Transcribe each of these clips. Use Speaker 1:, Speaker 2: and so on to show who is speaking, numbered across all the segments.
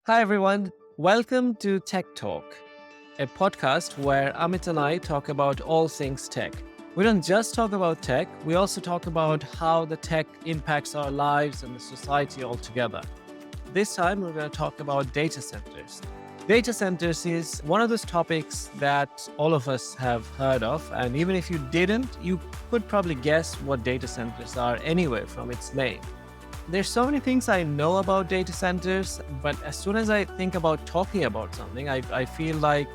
Speaker 1: Hi, everyone. Welcome to Tech Talk, a podcast where Amit and I talk about all things tech. We don't just talk about tech, we also talk about how the tech impacts our lives and the society altogether. This time, we're going to talk about data centers. Data centers is one of those topics that all of us have heard of. And even if you didn't, you could probably guess what data centers are anyway from its name. There's so many things I know about data centers, but as soon as I think about talking about something, I feel like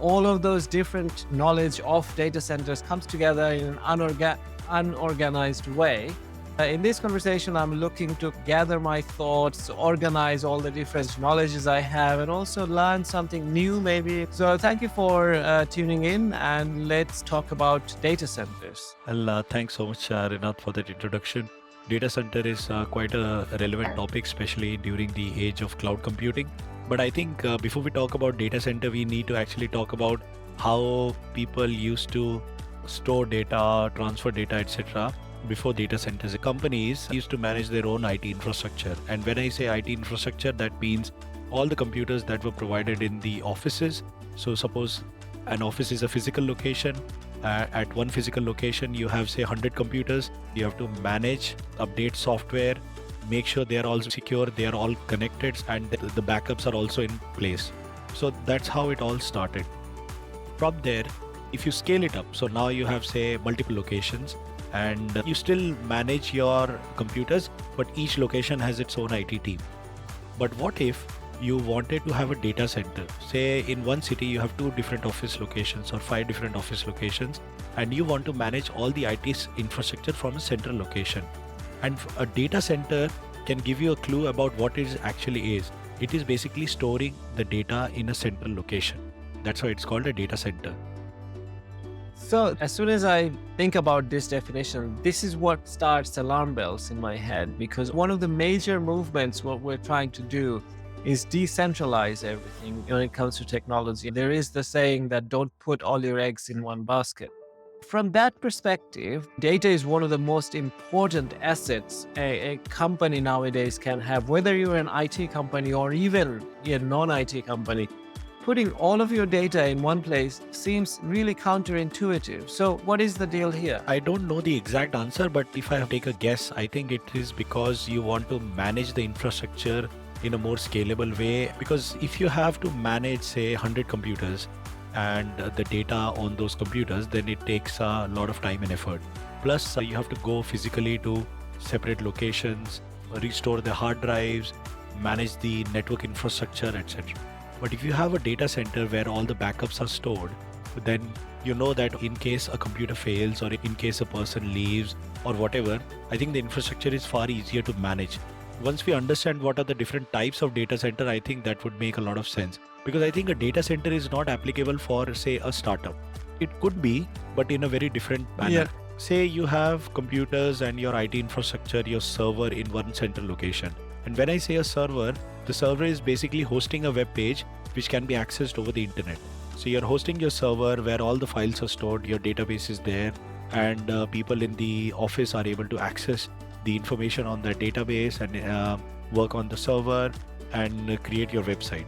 Speaker 1: all of those different knowledge of data centers comes together in an unorganized way. In this conversation, I'm looking to gather my thoughts, organize all the different knowledges I have, and also learn something new, maybe. So, thank you for tuning in, and let's talk about data centers.
Speaker 2: Well, thanks so much, Rinat, for that introduction. Data center is quite a relevant topic, especially during the age of cloud computing. But I think before we talk about data center, we need to actually talk about how people used to store data, transfer data, etc. Before data centers. Companies used to manage their own IT infrastructure. And when I say IT infrastructure, that means all the computers that were provided in the offices. So suppose an office is a physical location. At one physical location, you have say 100 computers. You have to manage, update software, make sure they are all secure, they are all connected, and the backups are also in place. So that's how it all started. From there, if you scale it up, so now you have say multiple locations and you still manage your computers, but each location has its own IT team. But what if you wanted to have a data center? Say in one city you have 2 different office locations or 5 different office locations, and you want to manage all the IT infrastructure from a central location. And a data center can give you a clue about what it actually is. It is basically storing the data in a central location. That's why it's called a data center.
Speaker 1: So, as soon as I think about this definition, this is what starts alarm bells in my head, because one of the major movements, what we're trying to do is decentralize everything when it comes to technology. There is the saying that don't put all your eggs in one basket. From that perspective, data is one of the most important assets a company nowadays can have, whether you're an IT company or even a non-IT company. Putting all of your data in one place seems really counterintuitive. So, what is the deal here?
Speaker 2: I don't know the exact answer, but if I take a guess, I think it is because you want to manage the infrastructure in a more scalable way. Because if you have to manage, say, 100 computers and the data on those computers, then it takes a lot of time and effort. Plus, you have to go physically to separate locations, restore the hard drives, manage the network infrastructure, etc. But if you have a data center where all the backups are stored, then you know that in case a computer fails or in case a person leaves or whatever, I think the infrastructure is far easier to manage. Once we understand what are the different types of data center, I think that would make a lot of sense. Because I think a data center is not applicable for, say, a startup. It could be, but in a very different manner.
Speaker 1: Yeah.
Speaker 2: Say you have computers and your IT infrastructure, your server in one central location. And when I say a server, the server is basically hosting a web page which can be accessed over the internet. So you're hosting your server where all the files are stored, your database is there, and people in the office are able to access the information on the database and work on the server and create your website.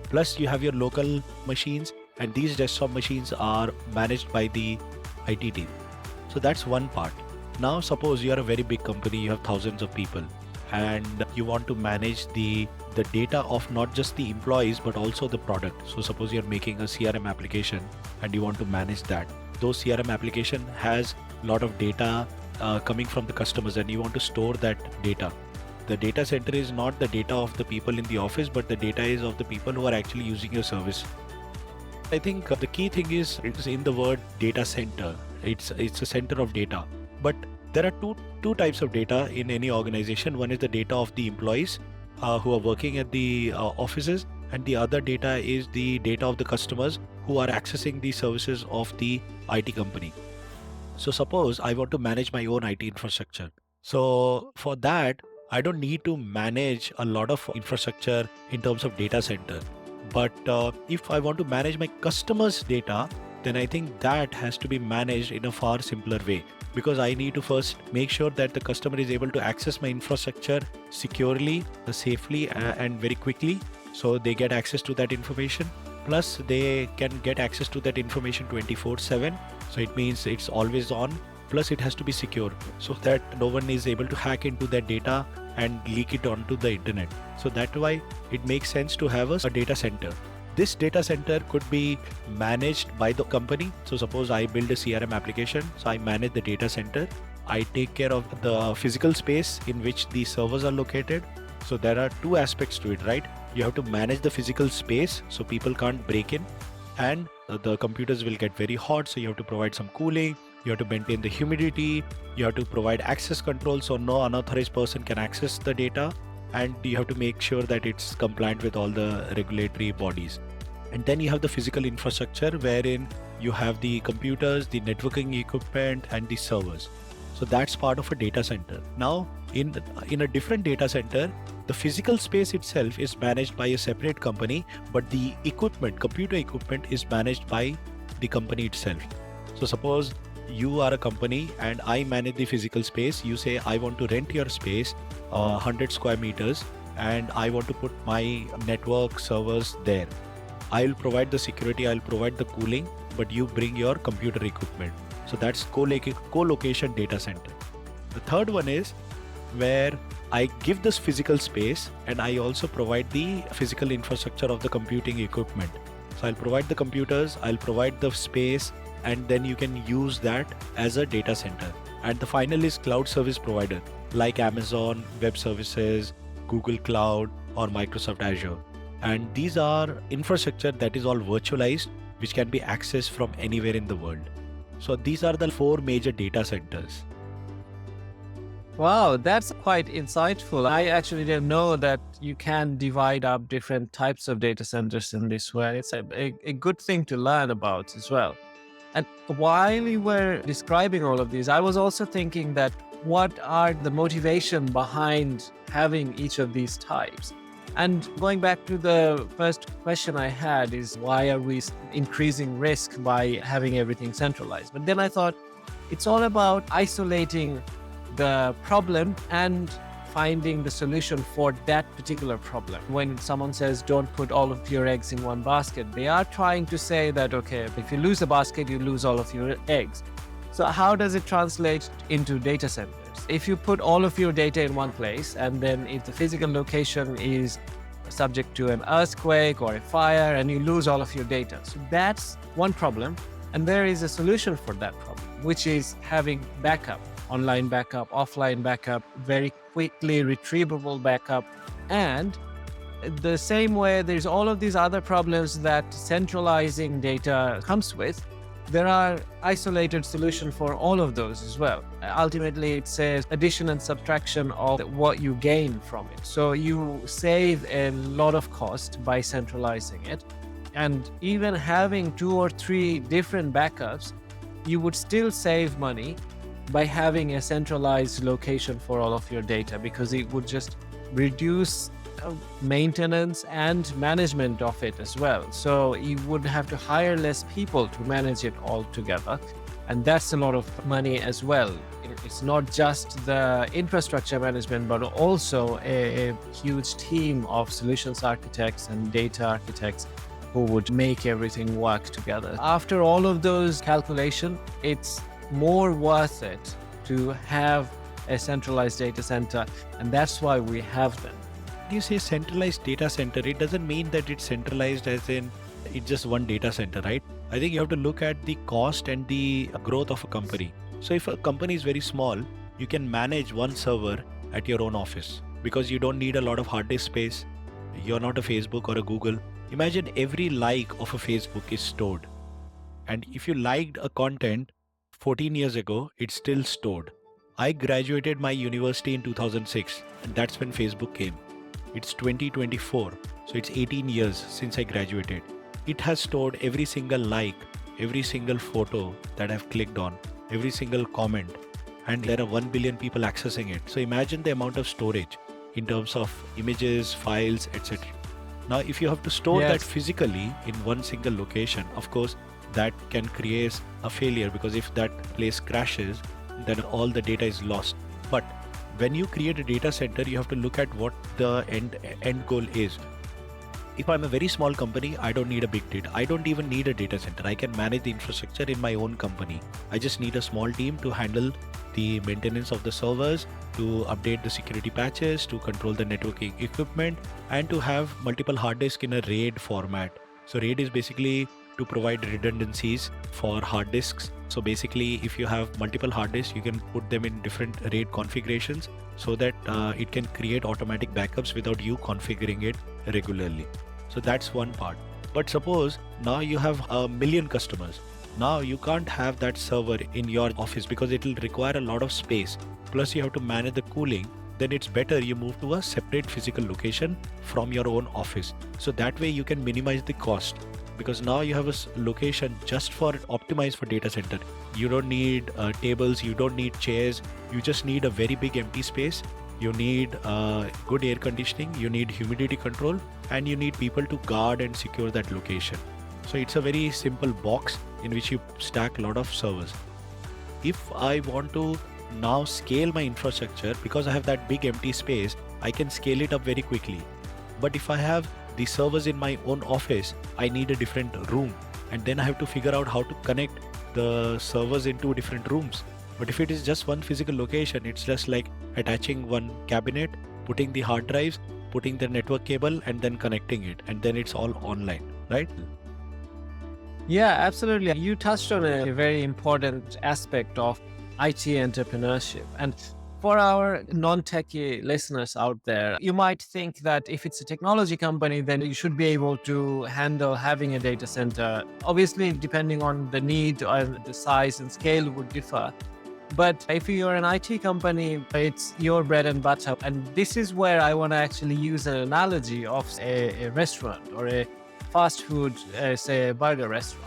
Speaker 2: Plus you have your local machines, and these desktop machines are managed by the IT team. So that's one part. Now suppose you are a very big company, you have thousands of people, and you want to manage the data of not just the employees but also the product. So suppose you're making a CRM application and you want to manage that. Those CRM application has a lot of data coming from the customers, and you want to store that data. The data center is not the data of the people in the office, but the data is of the people who are actually using your service. I think the key thing is it's in the word data center. It's a center of data. But there are two types of data in any organization. One is the data of the employees who are working at the offices, and the other data is the data of the customers who are accessing the services of the IT company. So suppose I want to manage my own IT infrastructure. So for that, I don't need to manage a lot of infrastructure in terms of data center. But if I want to manage my customers' data, then I think that has to be managed in a far simpler way, because I need to first make sure that the customer is able to access my infrastructure securely, safely, and very quickly. So they get access to that information. Plus, they can get access to that information 24/7. So it means it's always on. Plus, it has to be secure so that no one is able to hack into that data and leak it onto the internet. So that's why it makes sense to have a data center. This data center could be managed by the company. So suppose I build a CRM application. So I manage the data center. I take care of the physical space in which the servers are located. So there are two aspects to it, right? You have to manage the physical space so people can't break in, and the computers will get very hot. So you have to provide some cooling. You have to maintain the humidity. You have to provide access control so no unauthorized person can access the data. And you have to make sure that it's compliant with all the regulatory bodies. And then you have the physical infrastructure wherein you have the computers, the networking equipment, and the servers. So that's part of a data center. Now, in a different data center, the physical space itself is managed by a separate company, but the equipment, computer equipment, is managed by the company itself. So suppose you are a company and I manage the physical space. You say, I want to rent your space, 100 square meters, and I want to put my network servers there. I'll provide the security, I'll provide the cooling, but you bring your computer equipment. So that's co-location data center. The third one is where I give this physical space and I also provide the physical infrastructure of the computing equipment. So I'll provide the computers, I'll provide the space, and then you can use that as a data center. And the final is cloud service provider like Amazon Web Services, Google Cloud, or Microsoft Azure. And these are infrastructure that is all virtualized, which can be accessed from anywhere in the world. So these are the 4 major data centers.
Speaker 1: Wow, that's quite insightful. I actually didn't know that you can divide up different types of data centers in this way. It's a good thing to learn about as well. And while you were describing all of these, I was also thinking that what are the motivation behind having each of these types? And going back to the first question I had is, why are we increasing risk by having everything centralized? But then I thought it's all about isolating the problem and finding the solution for that particular problem. When someone says don't put all of your eggs in one basket, they are trying to say that, okay, if you lose a basket, you lose all of your eggs. So how does it translate into data centers? If you put all of your data in one place, and then if the physical location is subject to an earthquake or a fire and you lose all of your data, so that's one problem. And there is a solution for that problem, which is having backup. Online backup, offline backup, very quickly retrievable backup. And the same way there's all of these other problems that centralizing data comes with, there are isolated solutions for all of those as well. Ultimately, it says addition and subtraction of what you gain from it. So you save a lot of cost by centralizing it. And even having 2 or 3 different backups, you would still save money by having a centralized location for all of your data, because it would just reduce maintenance and management of it as well. So you would have to hire less people to manage it all together. And that's a lot of money as well. It's not just the infrastructure management, but also a huge team of solutions architects and data architects who would make everything work together. After all of those calculations, it's more worth it to have a centralized data center, and that's why we have them.
Speaker 2: When you say centralized data center, it doesn't mean that it's centralized as in it's just one data center, right? I think you have to look at the cost and the growth of a company. So if a company is very small, you can manage one server at your own office because you don't need a lot of hard disk space. You're not a Facebook or a Google. Imagine every like of a Facebook is stored. And if you liked a content 14 years ago, it's still stored. I graduated my university in 2006, and that's when Facebook came. It's 2024, so it's 18 years since I graduated. It has stored every single like, every single photo that I've clicked on, every single comment, and there are 1 billion people accessing it. So imagine the amount of storage in terms of images, files, etc. Now, if you have to store that physically in one single location, of course, that can create a failure, because if that place crashes, then all the data is lost. But when you create a data center, you have to look at what the end goal is. If I'm a very small company, I don't need a big data. I don't even need a data center. I can manage the infrastructure in my own company. I just need a small team to handle the maintenance of the servers, to update the security patches, to control the networking equipment, and to have multiple hard disks in a RAID format. So RAID is basically to provide redundancies for hard disks. So basically, if you have multiple hard disks, you can put them in different RAID configurations so that it can create automatic backups without you configuring it regularly. So that's one part. But suppose now you have a million customers. Now you can't have that server in your office because it will require a lot of space. Plus you have to manage the cooling. Then it's better you move to a separate physical location from your own office. So that way you can minimize the cost, because now you have a location just for optimized for data center. You don't need tables, you don't need chairs, you just need a very big empty space. You need good air conditioning, you need humidity control, and you need people to guard and secure that location. So it's a very simple box in which you stack a lot of servers. If I want to now scale my infrastructure, because I have that big empty space, I can scale it up very quickly. But if I have the servers in my own office, I need a different room, and then I have to figure out how to connect the servers into different rooms. But if it is just one physical location, it's just like attaching one cabinet, putting the hard drives, putting the network cable, and then connecting it, and then it's all online, right?
Speaker 1: Yeah, absolutely. You touched on a very important aspect of IT entrepreneurship. And for our non-techie listeners out there, you might think that if it's a technology company, then you should be able to handle having a data center. Obviously, depending on the need and the size and scale would differ. But if you're an IT company, it's your bread and butter. And this is where I want to actually use an analogy of a restaurant or a fast food, say a burger restaurant.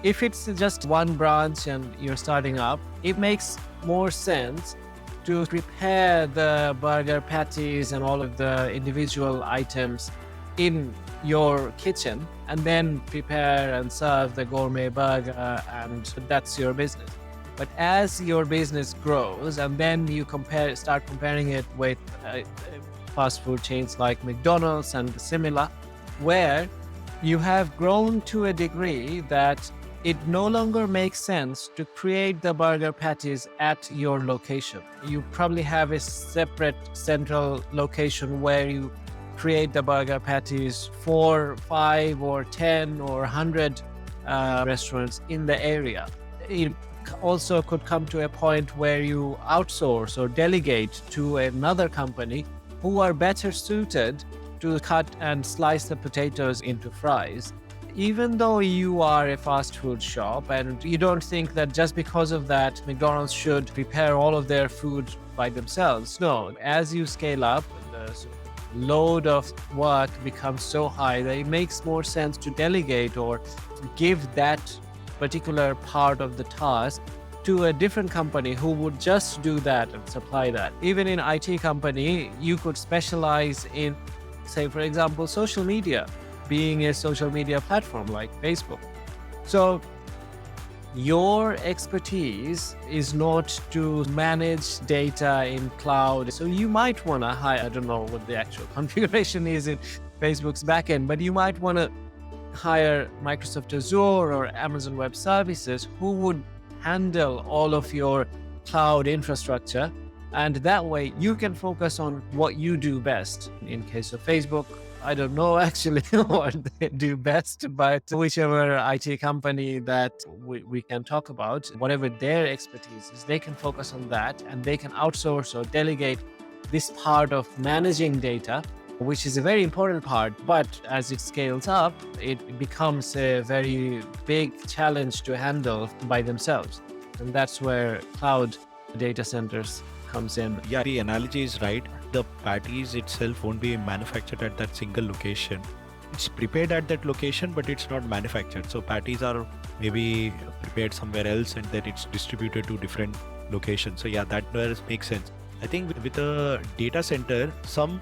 Speaker 1: If it's just one branch and you're starting up, it makes more sense to prepare the burger patties and all of the individual items in your kitchen and then prepare and serve the gourmet burger, and that's your business. But as your business grows and then you start comparing it with fast food chains like McDonald's and similar, where you have grown to a degree that it no longer makes sense to create the burger patties at your location. You probably have a separate central location where you create the burger patties for 5 or 10 or 100 restaurants in the area. It also could come to a point where you outsource or delegate to another company who are better suited to cut and slice the potatoes into fries. Even though you are a fast food shop and you don't think that just because of that, McDonald's should prepare all of their food by themselves. No, as you scale up, the load of work becomes so high that it makes more sense to delegate or give that particular part of the task to a different company who would just do that and supply that. Even in IT company, you could specialize in, say, for example, social media, being a social media platform like Facebook. So your expertise is not to manage data in cloud. So you might want to hire, I don't know what the actual configuration is in Facebook's backend, but you might want to hire Microsoft Azure or Amazon Web Services who would handle all of your cloud infrastructure. And that way you can focus on what you do best. In case of Facebook, I don't know actually what they do best, but whichever IT company that we can talk about, whatever their expertise is, they can focus on that and they can outsource or delegate this part of managing data, which is a very important part. But as it scales up, it becomes a very big challenge to handle by themselves. And that's where cloud data centers comes in.
Speaker 2: Yeah, the analogy is right. The patties itself won't be manufactured at that single location. It's prepared at that location, but it's not manufactured. So patties are maybe prepared somewhere else and then it's distributed to different locations. So yeah, that does make sense. I think with a data center, some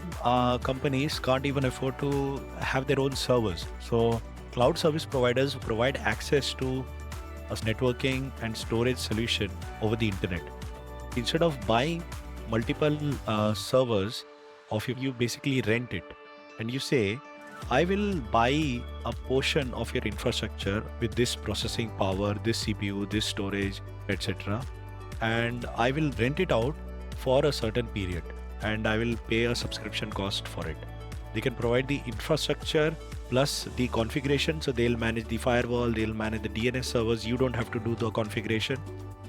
Speaker 2: companies can't even afford to have their own servers. So cloud service providers provide access to a networking and storage solution over the internet. Instead of buying multiple servers of you basically rent it and you say, I will buy a portion of your infrastructure with this processing power, this CPU, this storage, etc. And I will rent it out for a certain period and I will pay a subscription cost for it. They can provide the infrastructure plus the configuration. So they'll manage the firewall, they'll manage the DNS servers. You don't have to do the configuration.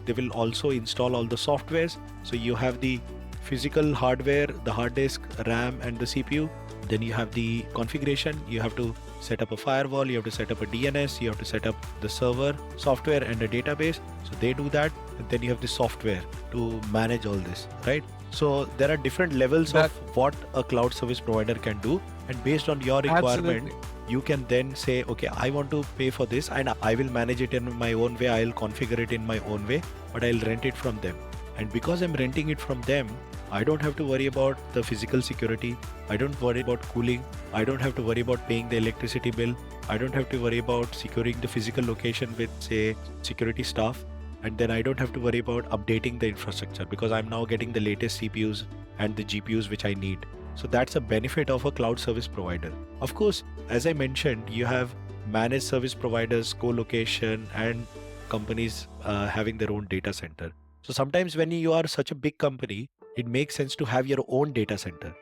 Speaker 2: They will also install all the softwares. So you have the physical hardware, the hard disk, RAM, and the CPU. Then you have the configuration. You have to set up a firewall, you have to set up a DNS, you have to set up the server, software, and a database. So they do that. And then you have the software to manage all this, right? So there are different levels of what a cloud service provider can do. And based on your requirement, you can then say, okay, I want to pay for this and I will manage it in my own way. I'll configure it in my own way, but I'll rent it from them. And because I'm renting it from them, I don't have to worry about the physical security. I don't worry about cooling. I don't have to worry about paying the electricity bill. I don't have to worry about securing the physical location with, say, security staff. And then I don't have to worry about updating the infrastructure because I'm now getting the latest CPUs and the GPUs which I need. So that's a benefit of a cloud service provider. Of course, as I mentioned, you have managed service providers, Colocation, and companies having their own data center. So sometimes when you are such a big company, it makes sense to have your own data center.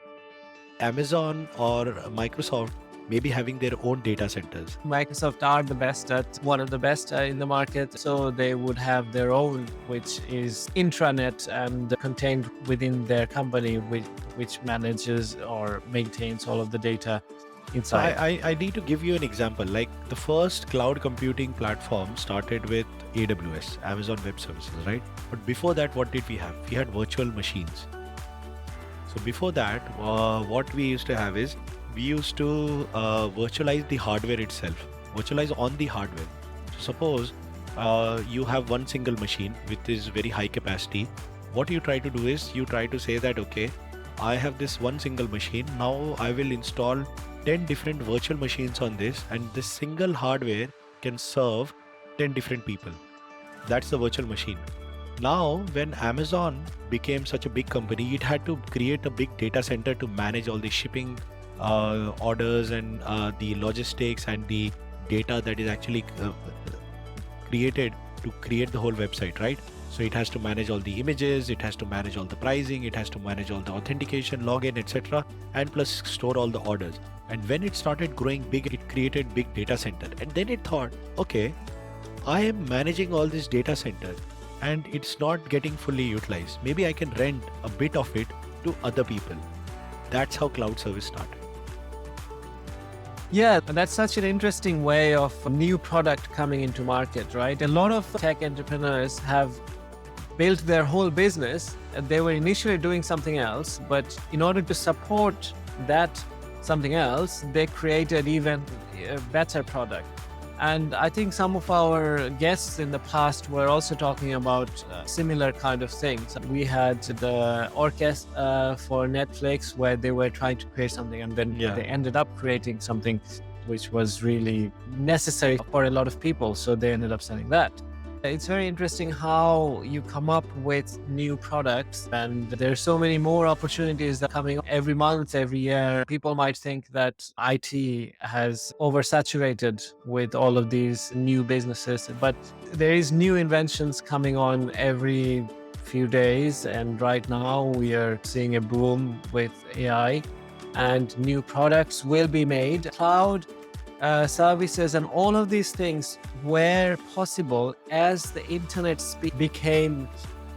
Speaker 2: Amazon or Microsoft may be having their own data centers.
Speaker 1: Microsoft are the best one of the best in the market. So they would have their own, which is intranet and contained within their company, which manages or maintains all of the data inside.
Speaker 2: I need to give you an example. Like the first cloud computing platform started with AWS, Amazon Web Services, right? But before that, what did we have? We had virtual machines. So before that, what we used to have is we used to virtualize the hardware itself, virtualize on the hardware. So suppose you have one single machine which is very high capacity. What you try to do is you try to say that, okay, I have this one single machine. Now I will install 10 different virtual machines on this, and this single hardware can serve 10 different people. That's the virtual machine. Now, when Amazon became such a big company, it had to create a big data center to manage all the shipping orders and the logistics and the data that is actually created to create the whole website, right? So it has to manage all the images, it has to manage all the pricing, it has to manage all the authentication, login, etc. and plus store all the orders. And when it started growing big, it created big data center. And then it thought, okay, I am managing all this data center and it's not getting fully utilized. Maybe I can rent a bit of it to other people. That's how cloud service started.
Speaker 1: Yeah, that's such an interesting way of a new product coming into market, right? A lot of tech entrepreneurs have built their whole business. They were initially doing something else, but in order to support that something else, they created even a better product. And I think some of our guests in the past were also talking about similar kind of things. We had the Orchestra for Netflix where they were trying to create something and then they ended up creating something which was really necessary for a lot of people. So they ended up selling that. It's very interesting how you come up with new products, and there's so many more opportunities that are coming every month, every year. People might think that IT has oversaturated with all of these new businesses, but there is new inventions coming on every few days. And right now we are seeing a boom with AI and new products will be made. Cloud services and all of these things were possible as the internet speed became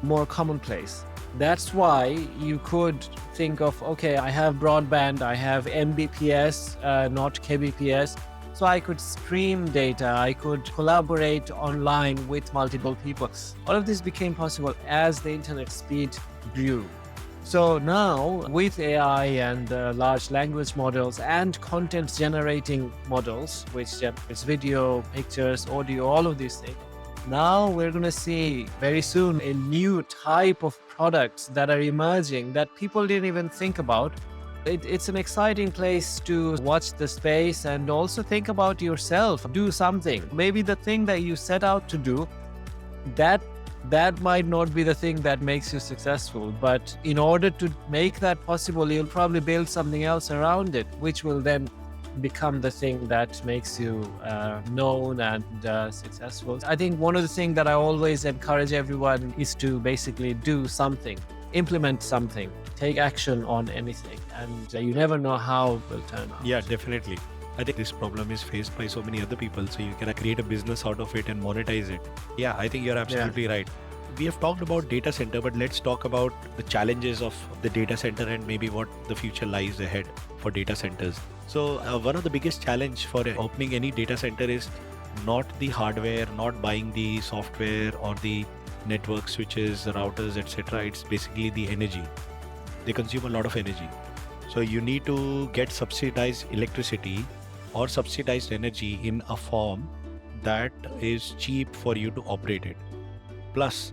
Speaker 1: more commonplace. That's why you could think of, okay, I have broadband, I have Mbps, not kbps, so I could stream data, I could collaborate online with multiple people. All of this became possible as the internet speed grew. So now with AI and large language models and content generating models, which generates video, pictures, audio, all of these things, now we're going to see very soon a new type of products that are emerging that people didn't even think about. It's an exciting place to watch the space and also think about yourself. Do something. Maybe the thing that you set out to do, that might not be the thing that makes you successful, but in order to make that possible, you'll probably build something else around it, which will then become the thing that makes you known and successful. I think one of the things that I always encourage everyone is to basically do something, implement something, take action on anything, and you never know how it will turn out.
Speaker 2: Yeah, definitely. I think this problem is faced by so many other people, so you can create a business out of it and monetize it. Yeah, I think you're absolutely right. We have talked about data center, but let's talk about the challenges of the data center and maybe what the future lies ahead for data centers. So one of the biggest challenge for opening any data center is not the hardware, not buying the software or the network switches, routers, etc. It's basically the energy. They consume a lot of energy. So you need to get subsidized electricity or subsidized energy in a form that is cheap for you to operate it. Plus,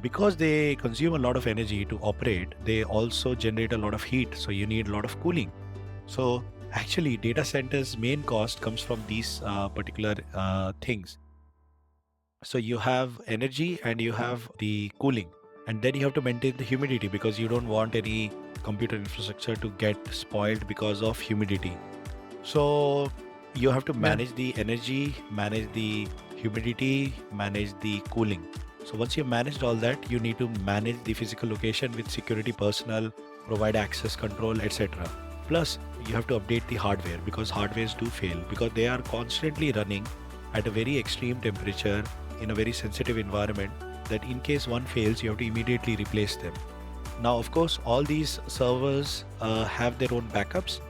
Speaker 2: because they consume a lot of energy to operate, they also generate a lot of heat. So you need a lot of cooling. So actually, data centers' main cost comes from these particular things. So you have energy and you have the cooling, and then you have to maintain the humidity because you don't want any computer infrastructure to get spoiled because of humidity. So you have to manage the energy, manage the humidity, manage the cooling. So once you've managed all that, you need to manage the physical location with security personnel, provide access control, etc. Plus, you have to update the hardware because hardwares do fail because they are constantly running at a very extreme temperature in a very sensitive environment that in case one fails, you have to immediately replace them. Now, of course, all these servers have their own backups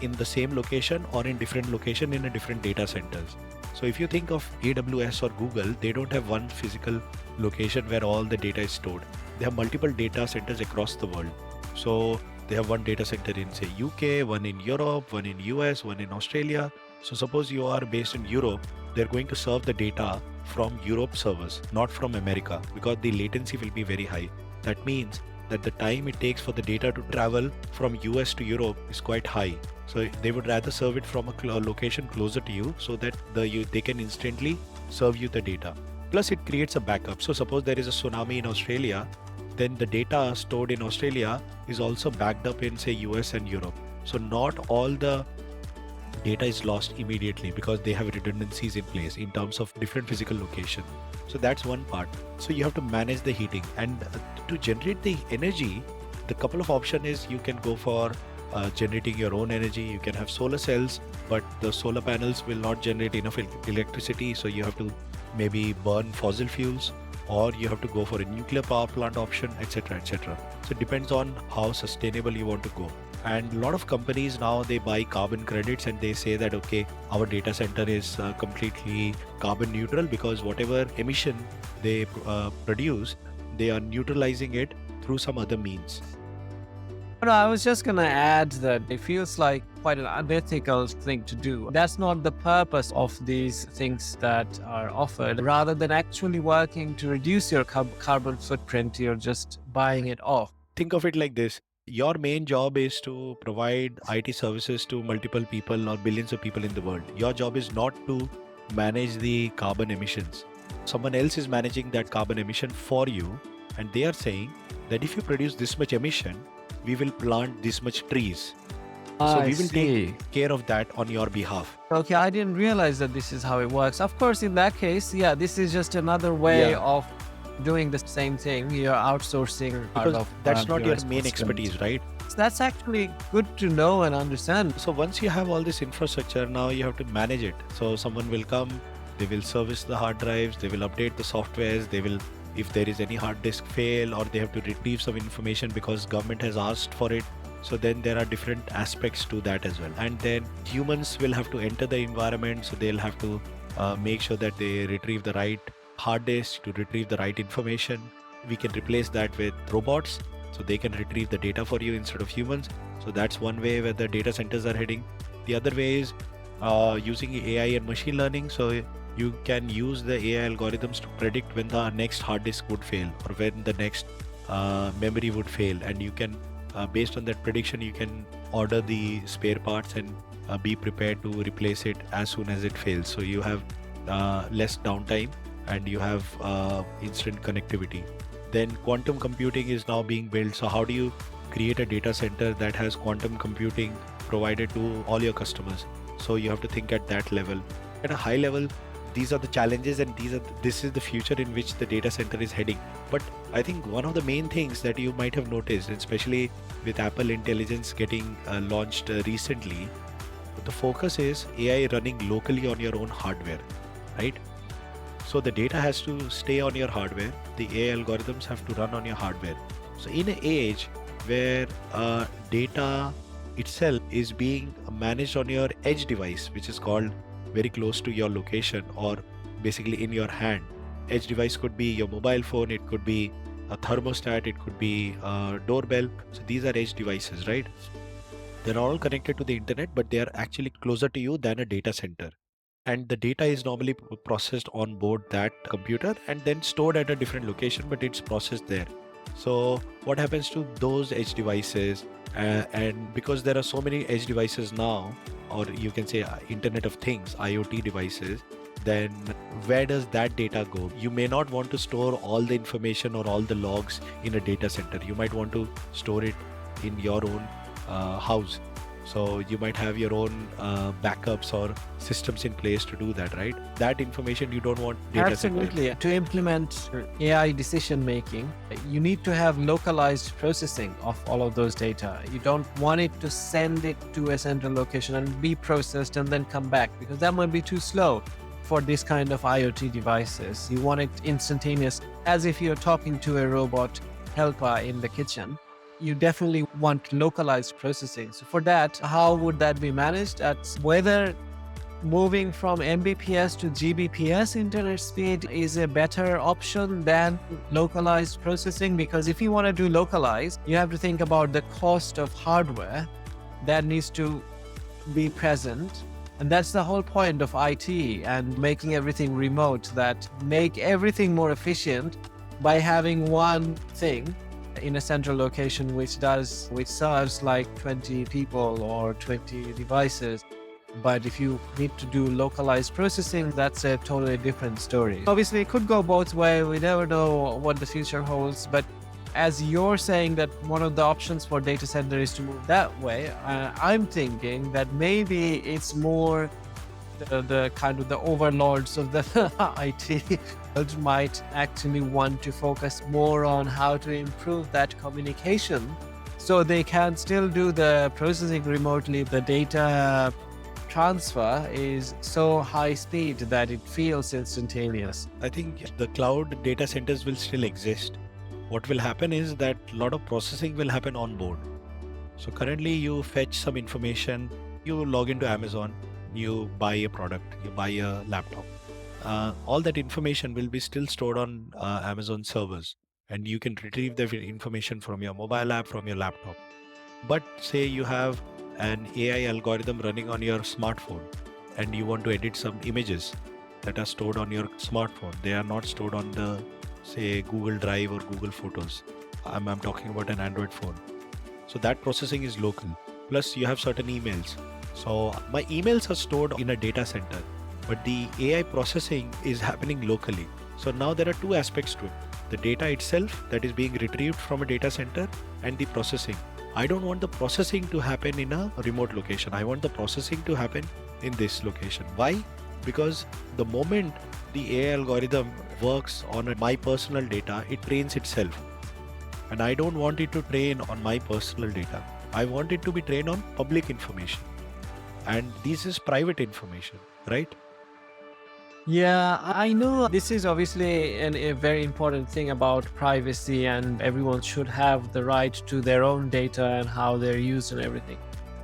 Speaker 2: in the same location or in different location in a different data centers. So if you think of AWS or Google, they don't have one physical location where all the data is stored. They have multiple data centers across the world. So they have one data center in say UK, one in Europe, one in US, one in Australia. So suppose you are based in Europe, they're going to serve the data from Europe servers, not from America, because the latency will be very high. That means that the time it takes for the data to travel from US to Europe is quite high. So they would rather serve it from a location closer to you so that they can instantly serve you the data. Plus it creates a backup. So suppose there is a tsunami in Australia, then the data stored in Australia is also backed up in say US and Europe. So not all the data is lost immediately because they have redundancies in place in terms of different physical location. So that's one part. So you have to manage the heating, and to generate the energy, the couple of options is you can go for generating your own energy. You can have solar cells, but the solar panels will not generate enough electricity, so you have to maybe burn fossil fuels, or you have to go for a nuclear power plant option, etc., etc. So it depends on how sustainable you want to go. And a lot of companies now, they buy carbon credits and they say that okay, our data center is completely carbon neutral because whatever emission they produce, they are neutralizing it through some other means.
Speaker 1: No, I was just going to add that it feels like quite an unethical thing to do. That's not the purpose of these things that are offered. Rather than actually working to reduce your carbon footprint, you're just buying it off.
Speaker 2: Think of it like this. Your main job is to provide IT services to multiple people or billions of people in the world. Your job is not to manage the carbon emissions. Someone else is managing that carbon emission for you, and they are saying that if you produce this much emission, we will plant this much trees. So we will take care of that on your behalf.
Speaker 1: Okay, I didn't realize that this is how it works. Of course, in that case, yeah, this is just another way of doing the same thing. You're outsourcing
Speaker 2: because that's not your main expertise, right?
Speaker 1: So that's actually good to know and understand.
Speaker 2: So once you have all this infrastructure, now you have to manage it. So someone will come, they will service the hard drives, they will update the softwares, they will, if there is any hard disk fail or they have to retrieve some information because government has asked for it. So then there are different aspects to that as well. And then humans will have to enter the environment. So they'll have to make sure that they retrieve the right hard disk to retrieve the right information. We can replace that with robots, so they can retrieve the data for you instead of humans. So that's one way where the data centers are heading. The other way is using AI and machine learning. So you can use the AI algorithms to predict when the next hard disk would fail or when the next memory would fail, and you can based on that prediction you can order the spare parts and be prepared to replace it as soon as it fails. So you have less downtime and you have instant connectivity. Then quantum computing is now being built. So how do you create a data center that has quantum computing provided to all your customers. So you have to think at that level. At a high level, these are the challenges, and this is the future in which the data center is heading. But I think one of the main things that you might have noticed, especially with Apple Intelligence getting launched recently, the focus is AI running locally on your own hardware, right? So the data has to stay on your hardware. The AI algorithms have to run on your hardware. So in an age where data itself is being managed on your edge device, which is called very close to your location or basically in your hand. Edge device could be your mobile phone, it could be a thermostat, it could be a doorbell. So these are edge devices, right? They're all connected to the internet, but they are actually closer to you than a data center. And the data is normally processed on board that computer and then stored at a different location, but it's processed there. So what happens to those edge devices? And because there are so many edge devices now, or you can say Internet of Things, IoT devices, then where does that data go? You may not want to store all the information or all the logs in a data center. You might want to store it in your own house. So you might have your own backups or systems in place to do that, right? That information you don't want data
Speaker 1: Absolutely.
Speaker 2: center.
Speaker 1: To implement AI decision making, you need to have localized processing of all of those data. You don't want it to send it to a central location and be processed and then come back, because that might be too slow for this kind of IoT devices. You want it instantaneous, as if you're talking to a robot helper in the kitchen. You definitely want localized processing. So for that, how would that be managed? Whether moving from Mbps to Gbps internet speed is a better option than localized processing, because if you want to do localized, you have to think about the cost of hardware that needs to be present. And that's the whole point of IT and making everything remote, that make everything more efficient by having one thing in a central location which serves like 20 people or 20 devices. But if you need to do localized processing, that's a totally different story. Obviously, it could go both ways. We never know what the future holds. But as you're saying that one of the options for data center is to move that way, I'm thinking that maybe it's more the kind of the overlords of the IT might actually want to focus more on how to improve that communication, so they can still do the processing remotely. The data transfer is so high speed that it feels instantaneous.
Speaker 2: I think the cloud data centers will still exist. What will happen is that a lot of processing will happen on board. So currently you fetch some information, you log into Amazon, you buy a product, you buy a laptop. All that information will be still stored on Amazon servers, and you can retrieve the information from your mobile app, from your laptop. But say you have an AI algorithm running on your smartphone and you want to edit some images that are stored on your smartphone. They are not stored on the, say, Google Drive or Google Photos. I'm talking about an Android phone. So that processing is local. Plus you have certain emails. So my emails are stored in a data center, but the AI processing is happening locally. So now there are two aspects to it: the data itself that is being retrieved from a data center and the processing. I don't want the processing to happen in a remote location. I want the processing to happen in this location. Why? Because the moment the AI algorithm works on my personal data, it trains itself. And I don't want it to train on my personal data. I want it to be trained on public information. And this is private information, right?
Speaker 1: Yeah, I know this is obviously a very important thing about privacy, and everyone should have the right to their own data and how they're used and everything.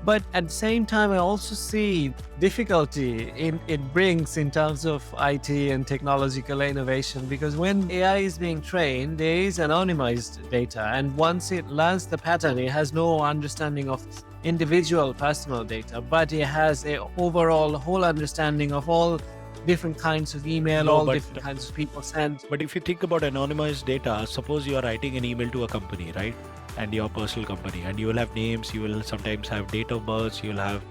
Speaker 1: But at the same time, I also see difficulty it brings in terms of IT and technological innovation, because when AI is being trained, there is anonymized data. And once it learns the pattern, it has no understanding of individual personal data, but it has a overall whole understanding of all different kinds of email, different kinds of people send.
Speaker 2: But if you think about anonymized data, suppose you are writing an email to a company, right? And your personal company, and you will have names, you will sometimes have date of birth, you will have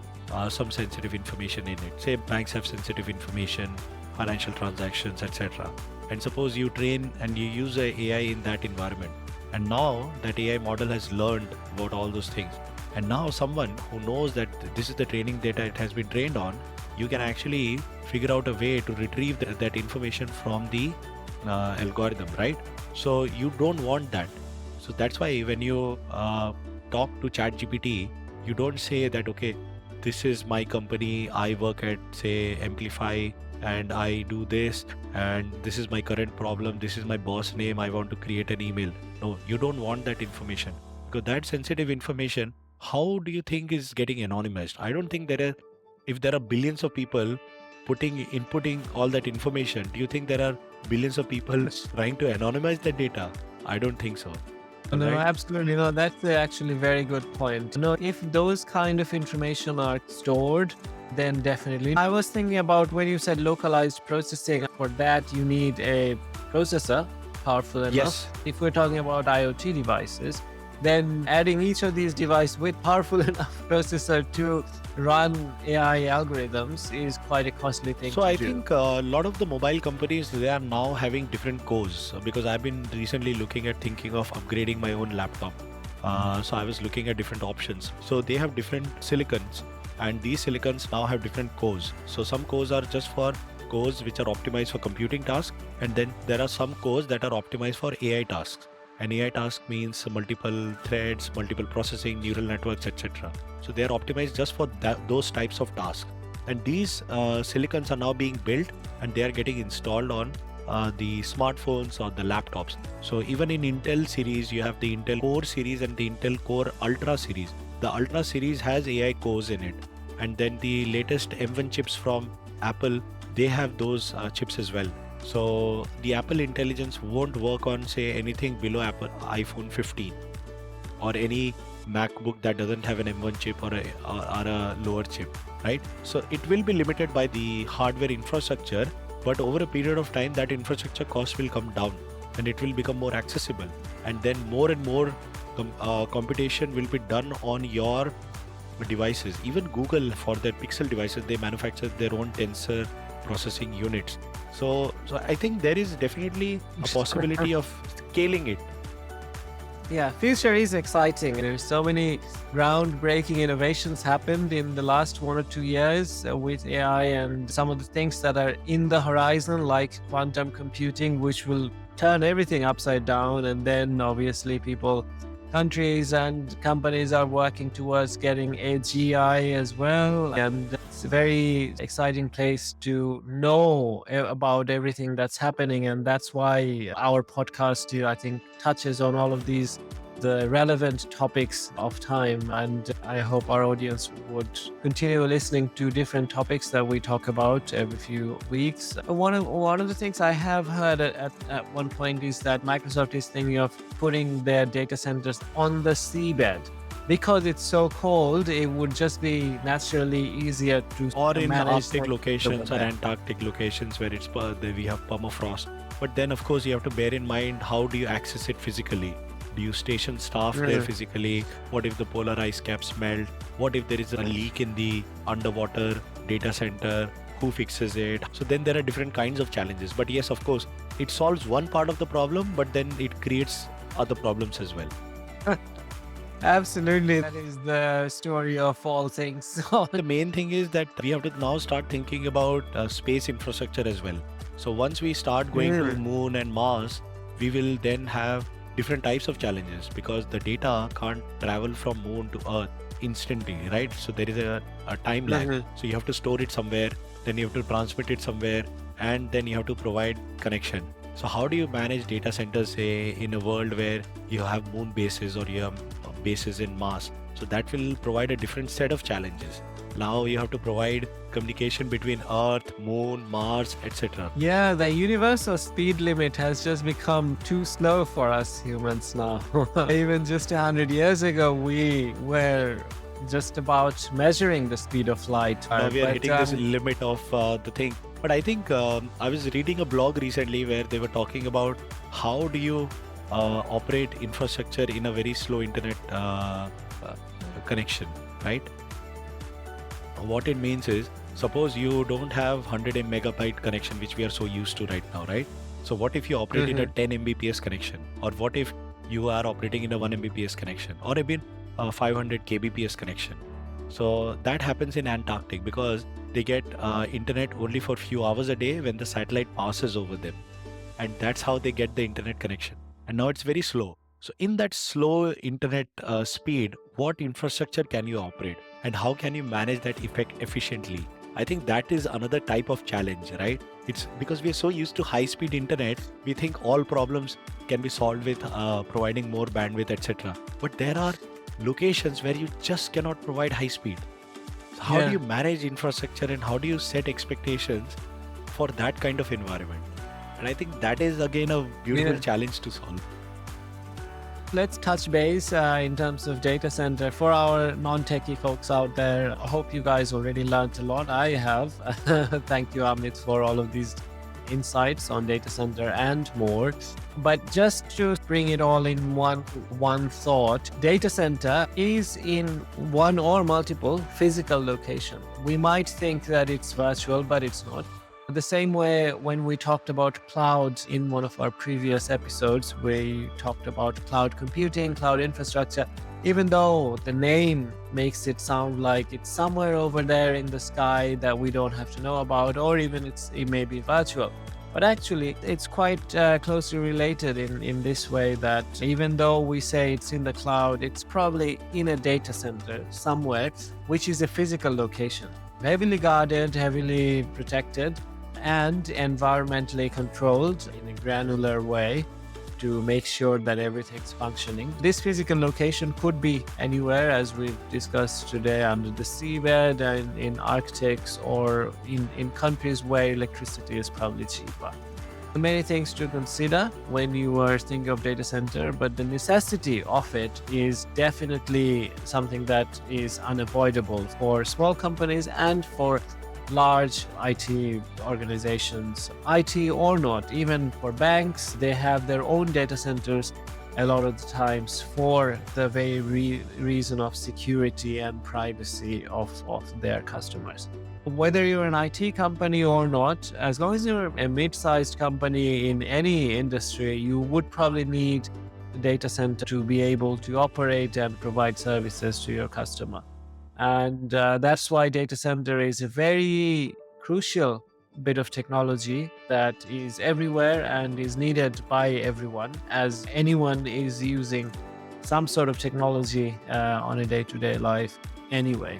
Speaker 2: some sensitive information in it. Say banks have sensitive information, financial transactions, etc. And suppose you train and you use a AI in that environment. And now that AI model has learned about all those things. And now someone who knows that this is the training data it has been trained on, you can actually figure out a way to retrieve that information from the algorithm, right? So you don't want that. So that's why when you talk to ChatGPT, you don't say that, okay, this is my company, I work at, say, Amplify, and I do this, and this is my current problem, this is my boss name, I want to create an email. No, you don't want that information, because that sensitive information, how do you think is getting anonymized? I don't think if there are billions of people inputting all that information, do you think there are billions of people trying to anonymize the data? I don't think so.
Speaker 1: No,
Speaker 2: Right?
Speaker 1: absolutely. No, that's actually very good point. No, if those kind of information are stored, then definitely. I was thinking about when you said localized processing, for that you need a processor powerful enough.
Speaker 2: Yes.
Speaker 1: If we're talking about IoT devices, then adding each of these devices with powerful enough processor to run AI algorithms is quite a costly thing
Speaker 2: So
Speaker 1: to
Speaker 2: I
Speaker 1: do.
Speaker 2: think a lot of the mobile companies, they are now having different cores, because I've been recently looking at thinking of upgrading my own laptop. So I was looking at different options. So they have different silicons, and these silicons now have different cores. So some cores are just for cores which are optimized for computing tasks, and then there are some cores that are optimized for AI tasks. And AI task means multiple threads, multiple processing, neural networks, etc. So they are optimized just for those types of tasks. And these silicons are now being built, and they are getting installed on the smartphones or the laptops. So even in Intel series, you have the Intel Core series and the Intel Core Ultra series. The Ultra series has AI cores in it. And then the latest M1 chips from Apple, they have those chips as well. So the Apple Intelligence won't work on, say, anything below Apple iPhone 15 or any MacBook that doesn't have an M1 chip or a lower chip, right? So it will be limited by the hardware infrastructure, but over a period of time, that infrastructure cost will come down and it will become more accessible. And then more and more computation will be done on your devices. Even Google, for their Pixel devices, they manufacture their own tensor processing units. So I think there is definitely a possibility of scaling it.
Speaker 1: Yeah, future is exciting. There's so many groundbreaking innovations happened in the last 1 or 2 years with AI, and some of the things that are in the horizon, like quantum computing, which will turn everything upside down. And then obviously countries and companies are working towards getting AGI as well. And it's a very exciting place to know about everything that's happening. And that's why our podcast, I think, touches on all of these, the relevant topics of time. And I hope our audience would continue listening to different topics that we talk about every few weeks. One of the things I have heard at one point is that Microsoft is thinking of putting their data centers on the seabed. Because it's so cold, it would just be naturally easier to
Speaker 2: Or in
Speaker 1: manage
Speaker 2: Arctic
Speaker 1: the
Speaker 2: locations or
Speaker 1: weather.
Speaker 2: Antarctic locations where we have permafrost. But then, of course, you have to bear in mind, how do you access it physically? Do you station staff there physically? What if the polar ice caps melt? What if there is a leak in the underwater data center? Who fixes it? So then there are different kinds of challenges. But yes, of course, it solves one part of the problem, but then it creates other problems as well.
Speaker 1: Absolutely. That is the story of all things.
Speaker 2: The main thing is that we have to now start thinking about space infrastructure as well. So once we start going to Moon and Mars, we will then have different types of challenges, because the data can't travel from Moon to Earth instantly, right? So there is a time lag. So you have to store it somewhere, then you have to transmit it somewhere, and then you have to provide connection. So how do you manage data centers, say, in a world where you have moon bases or you have bases in Mars? So that will provide a different set of challenges. Now you have to provide communication between Earth, Moon, Mars, etc.
Speaker 1: Yeah, the universal speed limit has just become too slow for us humans now. Even just 100 years ago, we were just about measuring the speed of light.
Speaker 2: Now we are hitting this limit of the thing. But I think I was reading a blog recently where they were talking about how do you operate infrastructure in a very slow internet connection, right? What it means is, suppose you don't have 100 megabyte connection, which we are so used to right now, right? So what if you operate in a 10 Mbps connection? Or what if you are operating in a 1 Mbps connection? Or 500 kbps connection. So that happens in Antarctic because they get internet only for few hours a day when the satellite passes over them, and that's how they get the internet connection. And now it's very slow. So in that slow internet speed, what infrastructure can you operate, and how can you manage that effect efficiently? I think that is another type of challenge, right? It's because we are so used to high speed internet, we think all problems can be solved with providing more bandwidth, etc. But there are locations where you just cannot provide high speed. So how do
Speaker 1: Yeah.
Speaker 2: you manage infrastructure, and how do you set expectations for that kind of environment? And I think that is again a beautiful
Speaker 1: Yeah.
Speaker 2: challenge to solve.
Speaker 1: Let's touch base in terms of data center for our non-techie folks out there. I hope you guys already learned a lot. I have. Thank you, Amit, for all of these insights on data center and more. But just to bring it all in one thought, data center is in one or multiple physical location. We might think that it's virtual, but it's not. The same way when we talked about clouds in one of our previous episodes, we talked about cloud computing, cloud infrastructure, even though the name makes it sound like it's somewhere over there in the sky that we don't have to know about, or even it may be virtual. But actually, it's quite closely related in this way that even though we say it's in the cloud, it's probably in a data center somewhere, which is a physical location, heavily guarded, heavily protected, and environmentally controlled in a granular way to make sure that everything's functioning. This physical location could be anywhere, as we've discussed today, under the seabed, in Arctics, or in countries where electricity is probably cheaper. Many things to consider when you are thinking of data center, but the necessity of it is definitely something that is unavoidable for small companies and for large IT organizations, IT or not, even for banks. They have their own data centers a lot of the times for the very reason of security and privacy of their customers. Whether you're an IT company or not, as long as you're a mid-sized company in any industry, you would probably need a data center to be able to operate and provide services to your customer. And that's why data center is a very crucial bit of technology that is everywhere and is needed by everyone, as anyone is using some sort of technology on a day-to-day life anyway.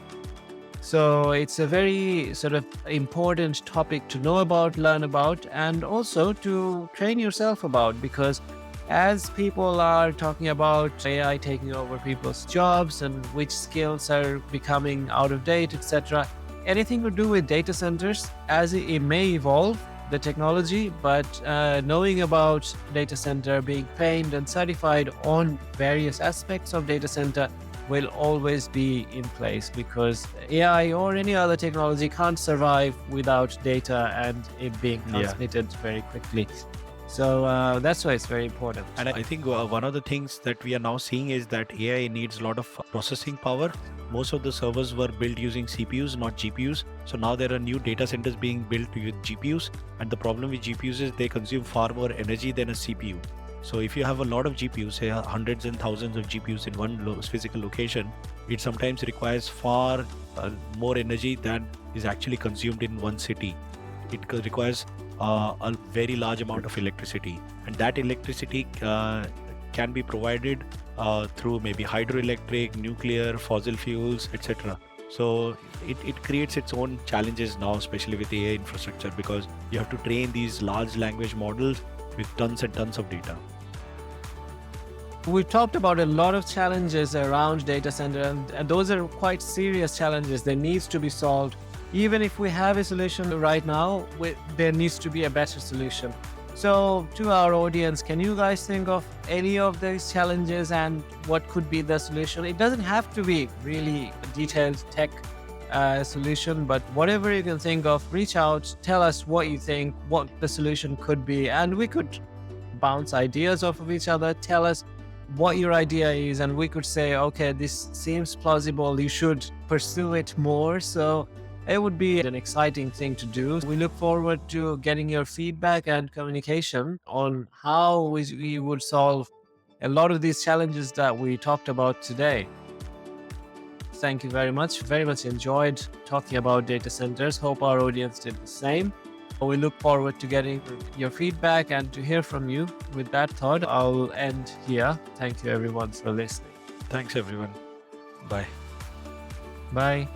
Speaker 1: So it's a very sort of important topic to know about, learn about, and also to train yourself about, because as people are talking about AI taking over people's jobs and which skills are becoming out of date, etc., anything to do with data centers, as it may evolve, the technology, but knowing about data center, being trained and certified on various aspects of data center will always be in place, because AI or any other technology can't survive without data and it being transmitted very quickly. So that's why it's very important.
Speaker 2: And I think one of the things that we are now seeing is that AI needs a lot of processing power. Most of the servers were built using CPUs, not GPUs. So now there are new data centers being built with GPUs. And the problem with GPUs is they consume far more energy than a CPU. So if you have a lot of GPUs, say hundreds and thousands of GPUs in one physical location, it sometimes requires far more energy than is actually consumed in one city. It requires a very large amount of electricity, and that electricity can be provided through maybe hydroelectric, nuclear, fossil fuels, etc. So it creates its own challenges now, especially with AI infrastructure, because you have to train these large language models with tons and tons of data.
Speaker 1: We've talked about a lot of challenges around data center, and those are quite serious challenges that needs to be solved. Even if we have a solution right now, there needs to be a better solution. So to our audience, can you guys think of any of these challenges and what could be the solution? It doesn't have to be really a detailed tech solution, but whatever you can think of, reach out, tell us what you think, what the solution could be, and we could bounce ideas off of each other. Tell us what your idea is, and we could say, okay, this seems plausible, you should pursue it more. So it would be an exciting thing to do. We look forward to getting your feedback and communication on how we would solve a lot of these challenges that we talked about today. thank you very much. Very much enjoyed talking about data centers. Hope our audience did the same. We look forward to getting your feedback and to hear from you. With that thought, I'll end here. Thank you everyone for listening.
Speaker 2: Thanks, everyone. Bye.
Speaker 1: Bye.